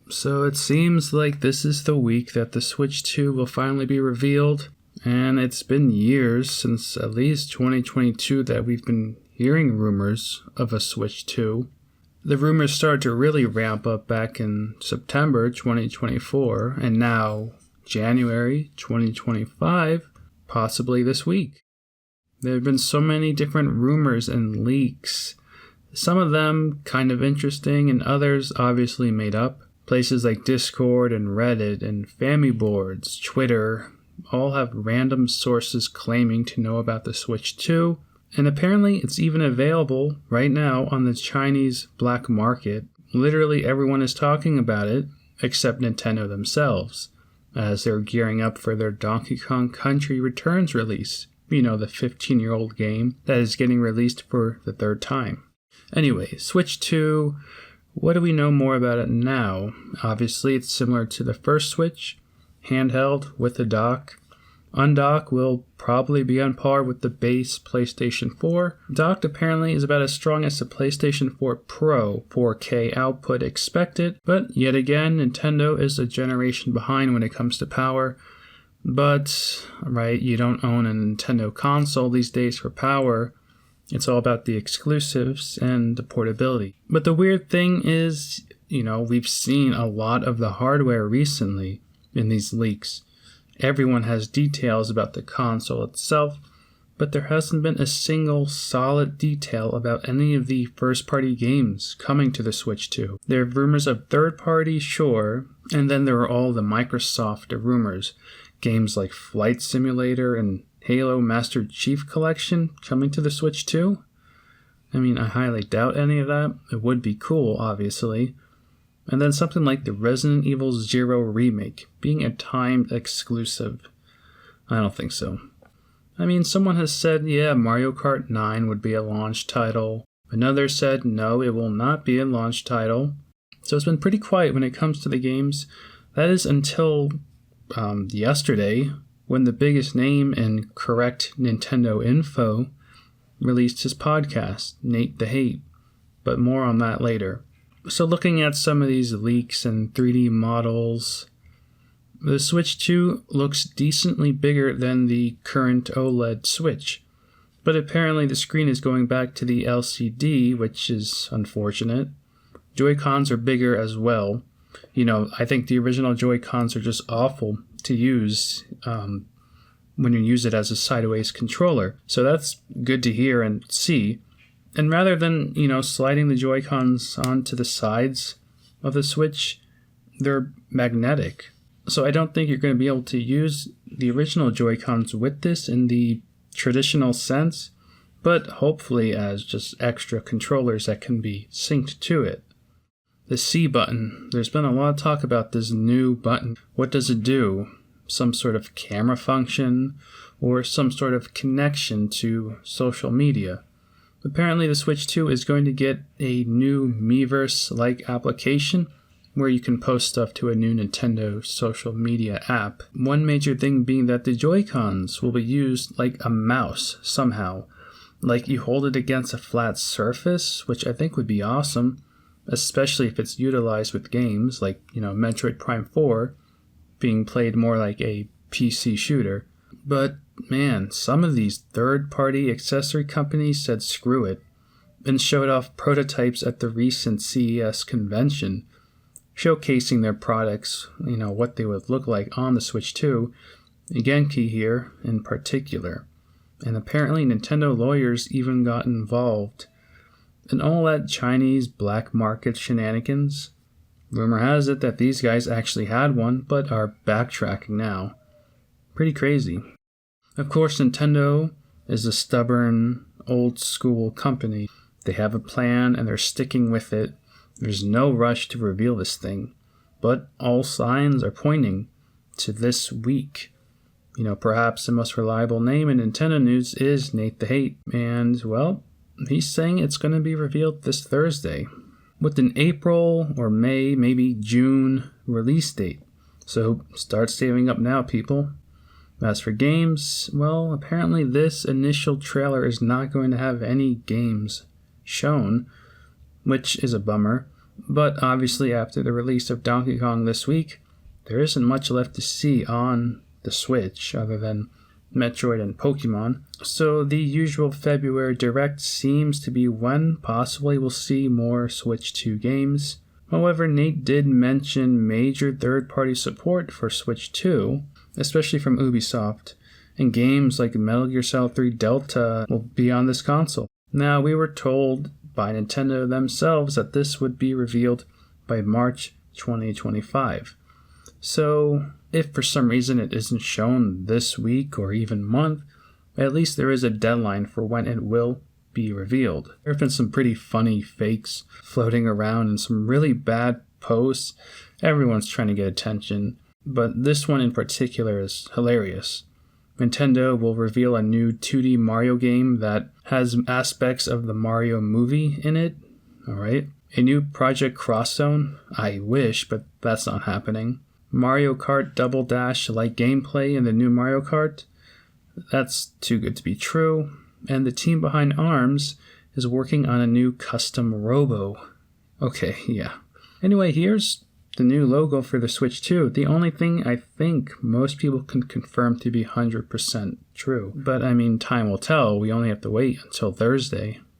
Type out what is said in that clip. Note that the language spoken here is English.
So it seems like this is the week that the Switch 2 will finally be revealed, and it's been years since at least 2022 that we've been hearing rumors of a Switch 2. The rumors started to really ramp up back in September 2024, and now January 2025, possibly this week. There have been so many different rumors and leaks, some of them kind of interesting and others obviously made up. Places like Discord and Reddit and Family Boards, Twitter, all have random sources claiming to know about the Switch 2, and apparently it's even available right now on the Chinese black market. Literally everyone is talking about it, except Nintendo themselves, as they're gearing up for their Donkey Kong Country Returns release. You know, the 15-year-old game that is getting released for the third time. Anyway, Switch 2... what do we know more about it now? Obviously, it's similar to the first Switch, handheld with a dock. Undock will probably be on par with the base PlayStation 4. Docked apparently is about as strong as the PlayStation 4 Pro, 4K output expected, but yet again, Nintendo is a generation behind when it comes to power. But, right, you don't own a Nintendo console these days for power. It's all about the exclusives and the portability. But the weird thing is, we've seen a lot of the hardware recently in these leaks. Everyone has details about the console itself, but there hasn't been a single solid detail about any of the first-party games coming to the Switch 2. There are rumors of third-party, sure, and then there are all the Microsoft rumors. Games like Flight Simulator and Halo Master Chief Collection coming to the Switch 2? I mean, I highly doubt any of that. It would be cool, obviously. And then something like the Resident Evil Zero remake being a timed exclusive. I don't think so. I mean, someone has said, yeah, Mario Kart 9 would be a launch title. Another said, no, it will not be a launch title. So it's been pretty quiet when it comes to the games. That is until yesterday, when the biggest name in correct Nintendo info released his podcast, Nate the Hate, but more on that later. So looking at some of these leaks and 3D models, the Switch 2 looks decently bigger than the current OLED Switch, but apparently the screen is going back to the LCD, which is unfortunate. Joy-Cons are bigger as well. I think the original Joy-Cons are just awful to use when you use it as a sideways controller. So that's good to hear and see. And rather than, sliding the Joy-Cons onto the sides of the Switch, they're magnetic. So I don't think you're going to be able to use the original Joy-Cons with this in the traditional sense, but hopefully as just extra controllers that can be synced to it. The C button. There's been a lot of talk about this new button. What does it do? Some sort of camera function or some sort of connection to social media. Apparently the Switch 2 is going to get a new Miiverse-like application where you can post stuff to a new Nintendo social media app. One major thing being that the Joy-Cons will be used like a mouse somehow. Like you hold it against a flat surface, which I think would be awesome, especially if it's utilized with games like, Metroid Prime 4 being played more like a PC shooter. But man, some of these third-party accessory companies said screw it and showed off prototypes at the recent CES convention, showcasing their products, what they would look like on the Switch 2, Genki here in particular. And apparently Nintendo lawyers even got involved. And all that Chinese black market shenanigans, rumor has it that these guys actually had one, but are backtracking now. Pretty crazy. Of course, Nintendo is a stubborn, old-school company. They have a plan, and they're sticking with it. There's no rush to reveal this thing. But all signs are pointing to this week. Perhaps the most reliable name in Nintendo news is Nate the Hate. And, well, he's saying it's going to be revealed this Thursday, with an April or May, maybe June release date. So start saving up now, people. As for games, well, apparently this initial trailer is not going to have any games shown, which is a bummer. But obviously after the release of Donkey Kong this week, there isn't much left to see on the Switch other than Metroid and Pokemon. So the usual February Direct seems to be when possibly we'll see more Switch 2 games. However, Nate did mention major third-party support for Switch 2, especially from Ubisoft, and games like Metal Gear Solid 3 Delta will be on this console. Now, we were told by Nintendo themselves that this would be revealed by March 2025. So, if for some reason it isn't shown this week or even month, at least there is a deadline for when it will be revealed. There have been some pretty funny fakes floating around and some really bad posts. Everyone's trying to get attention, but this one in particular is hilarious. Nintendo will reveal a new 2D Mario game that has aspects of the Mario movie in it. Alright. A new Project Cross Zone? I wish, but that's not happening. Mario Kart Double Dash like gameplay in the new Mario Kart? That's too good to be true. And the team behind ARMS is working on a new custom robo. Okay, yeah. Anyway, here's the new logo for the Switch 2. The only thing I think most people can confirm to be 100% true. But I mean, time will tell. We only have to wait until Thursday.